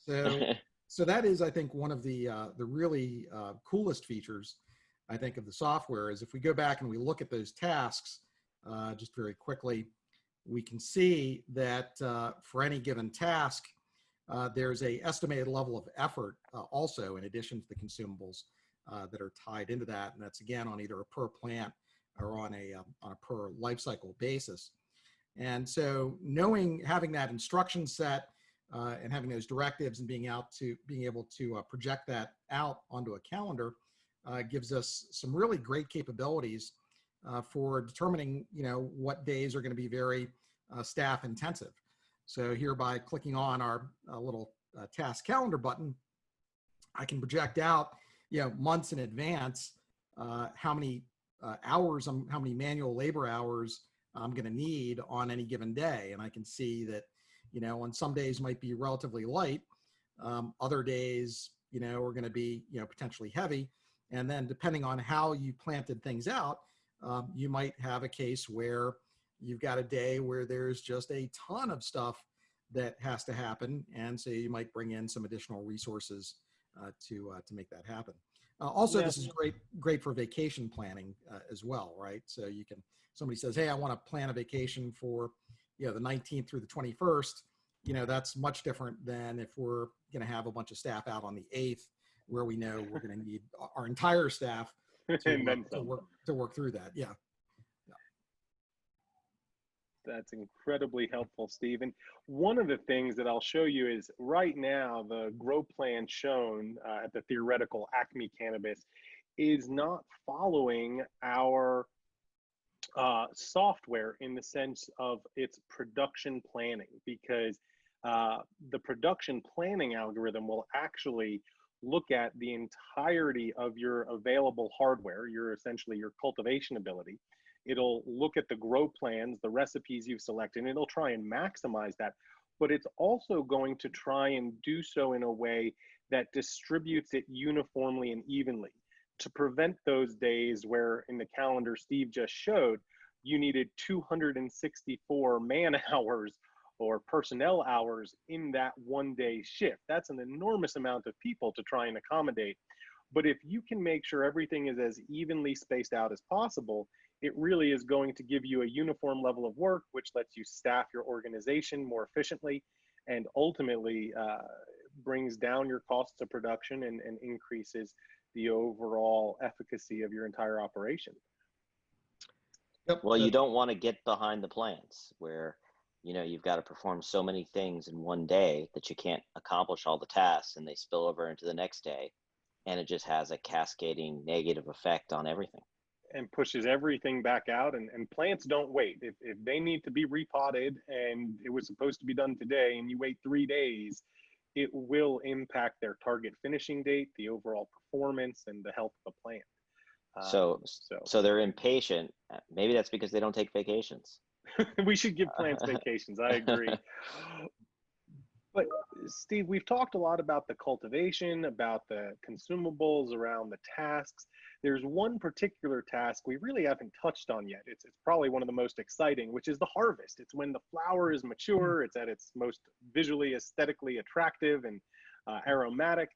So that is, I think, one of the really coolest features, I think, of the software is if we go back and we look at those tasks just very quickly, we can see that for any given task, there's a estimated level of effort also in addition to the consumables that are tied into that. And that's, again, on either a per plant or on a per life cycle basis. And so having that instruction set and having those directives and being able to project that out onto a calendar gives us some really great capabilities for determining, what days are going to be very staff intensive. So here, by clicking on our little task calendar button, I can project out, months in advance how many hours, how many manual labor hours I'm going to need on any given day. And I can see that, on some days might be relatively light. Other days, are going to be, potentially heavy. And then depending on how you planted things out, you might have a case where you've got a day where there's just a ton of stuff that has to happen. And so you might bring in some additional resources to make that happen. Also, this is great for vacation planning as well, right? So somebody says, hey, I want to plan a vacation for, the 19th through the 21st. That's much different than if we're going to have a bunch of staff out on the 8th, where we know we're going to need our entire staff to work through that. Yeah. That's incredibly helpful, Stephen. One of the things that I'll show you is right now, the grow plan shown at the theoretical Acme Cannabis is not following our software in the sense of its production planning, because the production planning algorithm will actually look at the entirety of your available hardware, essentially your cultivation ability. It'll look at the grow plans, the recipes you've selected, and it'll try and maximize that. But it's also going to try and do so in a way that distributes it uniformly and evenly to prevent those days where in the calendar Steve just showed, you needed 264 man hours or personnel hours in that 1 day shift. That's an enormous amount of people to try and accommodate. But if you can make sure everything is as evenly spaced out as possible, it really is going to give you a uniform level of work, which lets you staff your organization more efficiently and ultimately brings down your costs of production and increases the overall efficacy of your entire operation. Well, you don't want to get behind the plants where, you've got to perform so many things in one day that you can't accomplish all the tasks, and they spill over into the next day, and it just has a cascading negative effect on everything. And pushes everything back out. And plants don't wait. If they need to be repotted and it was supposed to be done today and you wait 3 days, it will impact their target finishing date, the overall performance, and the health of the plant. So, so they're impatient. Maybe that's because they don't take vacations. We should give plants vacations. I agree. But Steve, we've talked a lot about the cultivation, about the consumables, around the tasks. There's one particular task we really haven't touched on yet. It's probably one of the most exciting, which is the harvest. It's when the flower is mature, it's at its most visually, aesthetically attractive and aromatic.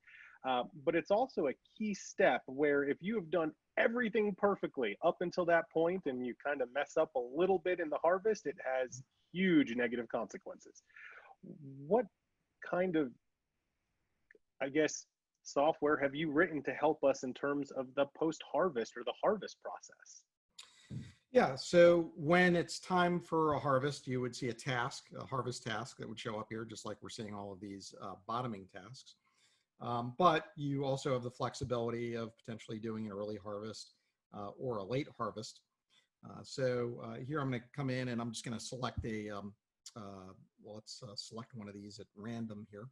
But it's also a key step where if you have done everything perfectly up until that point and you kind of mess up a little bit in the harvest, it has huge negative consequences. What kind of, I guess, software have you written to help us in terms of the post-harvest or the harvest process? Yeah, so when it's time for a harvest, you would see a harvest task that would show up here, just like we're seeing all of these bottoming tasks. But you also have the flexibility of potentially doing an early harvest or a late harvest. So here I'm going to come in and I'm just going to select let's select one of these at random here.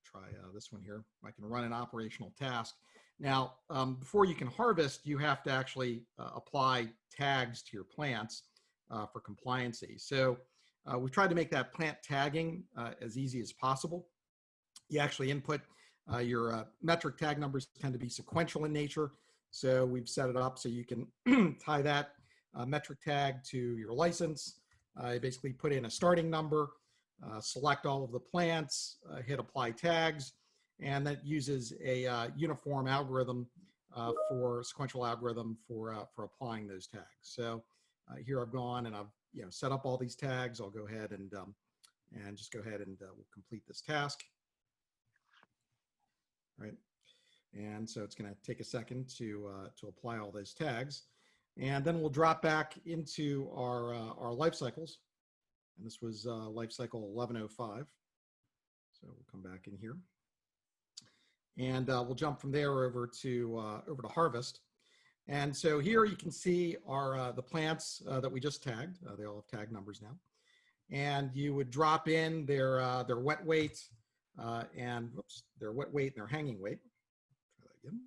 Try this one here. I can run an operational task. Now, before you can harvest, you have to actually apply tags to your plants for compliancy. So we've tried to make that plant tagging as easy as possible. You actually input your metric tag numbers tend to be sequential in nature. So we've set it up so you can tie that metric tag to your license. You basically put in a starting number, select all of the plants, hit apply tags, and that uses a uniform algorithm for sequential algorithm for applying those tags. So here I've gone and I've set up all these tags. I'll go ahead and just go ahead and we'll complete this task. Right, and so it's going to take a second to apply all those tags, and then we'll drop back into our life cycles. And this was life cycle 1105. So we'll come back in here, and we'll jump from there over to harvest. And so here you can see the plants that we just tagged. They all have tag numbers now, and you would drop in their wet weight and their wet weight and their hanging weight. Try that again.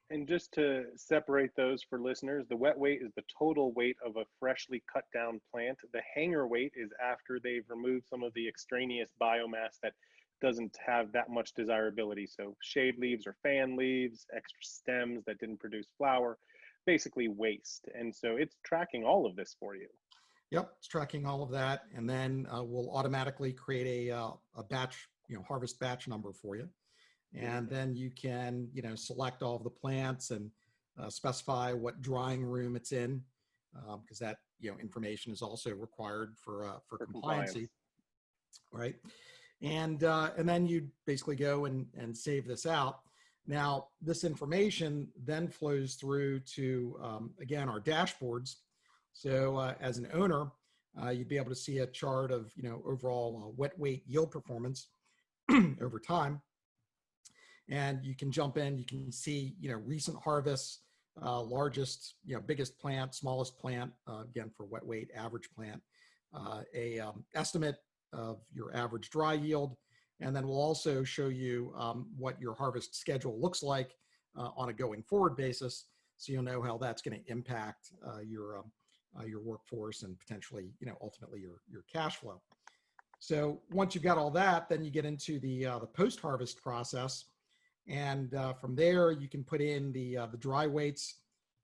And just to separate those for listeners, the wet weight is the total weight of a freshly cut down plant. The hanger weight is after they've removed some of the extraneous biomass that doesn't have that much desirability. So shade leaves or fan leaves, extra stems that didn't produce flower, basically waste. And so it's tracking all of this for you. Yep, it's tracking all of that. And then we'll automatically create a batch, harvest batch number for you. And then you can, select all of the plants and specify what drying room it's in, because that, information is also required for compliancy, right? And then you basically go and save this out. Now, this information then flows through to, again, our dashboards. So as an owner, you'd be able to see a chart of, overall wet weight yield performance over time. And you can jump in, you can see, recent harvests, largest, biggest plant, smallest plant, again, for wet weight, average plant, estimate of your average dry yield. And then we'll also show you what your harvest schedule looks like on a going forward basis. So you'll know how that's going to impact your workforce and potentially, ultimately your cash flow. So once you've got all that, then you get into the post-harvest process. And from there, you can put in the dry weights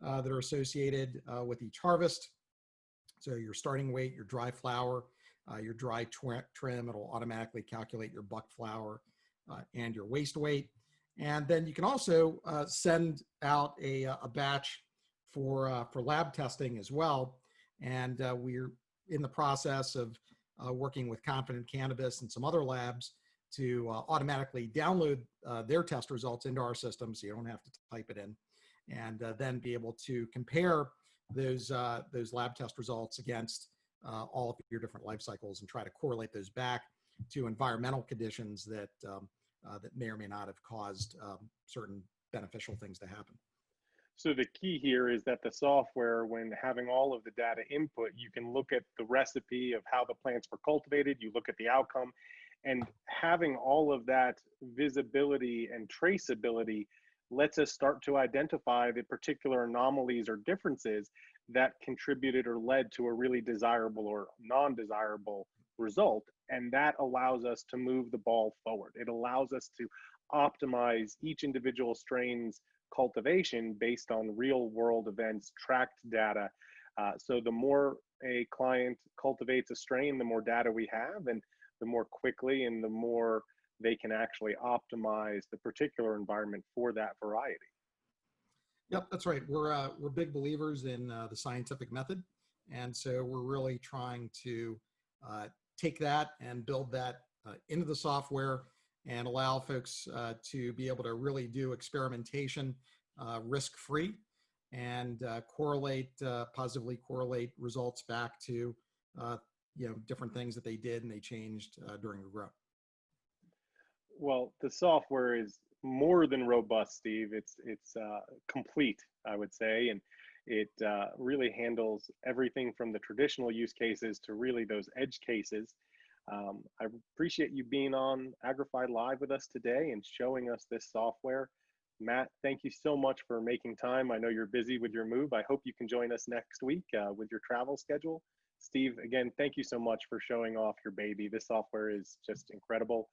that are associated with each harvest. So your starting weight, your dry flour, your dry trim, it'll automatically calculate your buck flour and your waste weight. And then you can also send out a batch for lab testing as well. And we're in the process of working with Confident Cannabis and some other labs to automatically download their test results into our system, so you don't have to type it in, and then be able to compare those lab test results against all of your different life cycles and try to correlate those back to environmental conditions that that may or may not have caused certain beneficial things to happen. So the key here is that the software, when having all of the data input, you can look at the recipe of how the plants were cultivated, you look at the outcome, and having all of that visibility and traceability lets us start to identify the particular anomalies or differences that contributed or led to a really desirable or non-desirable result. And that allows us to move the ball forward. It allows us to optimize each individual strain's cultivation based on real world events, tracked data. So the more a client cultivates a strain, the more data we have, and the more quickly and the more they can actually optimize the particular environment for that variety. Yep, that's right. We're big believers in the scientific method, and so we're really trying to take that and build that into the software and allow folks to be able to really do experimentation risk-free and positively correlate results back to different things that they did and they changed during the grow. Well, the software is more than robust, Steve. It's complete, I would say, and it really handles everything from the traditional use cases to really those edge cases. I appreciate you being on Agrify Live with us today and showing us this software. Matt, thank you so much for making time. I know you're busy with your move. I hope you can join us next week with your travel schedule. Steve, again, thank you so much for showing off your baby. This software is just incredible.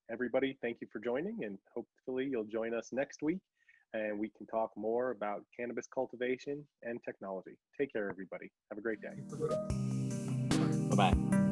Everybody, thank you for joining, and hopefully you'll join us next week and we can talk more about cannabis cultivation and technology. Take care, everybody. Have a great day. Bye-bye.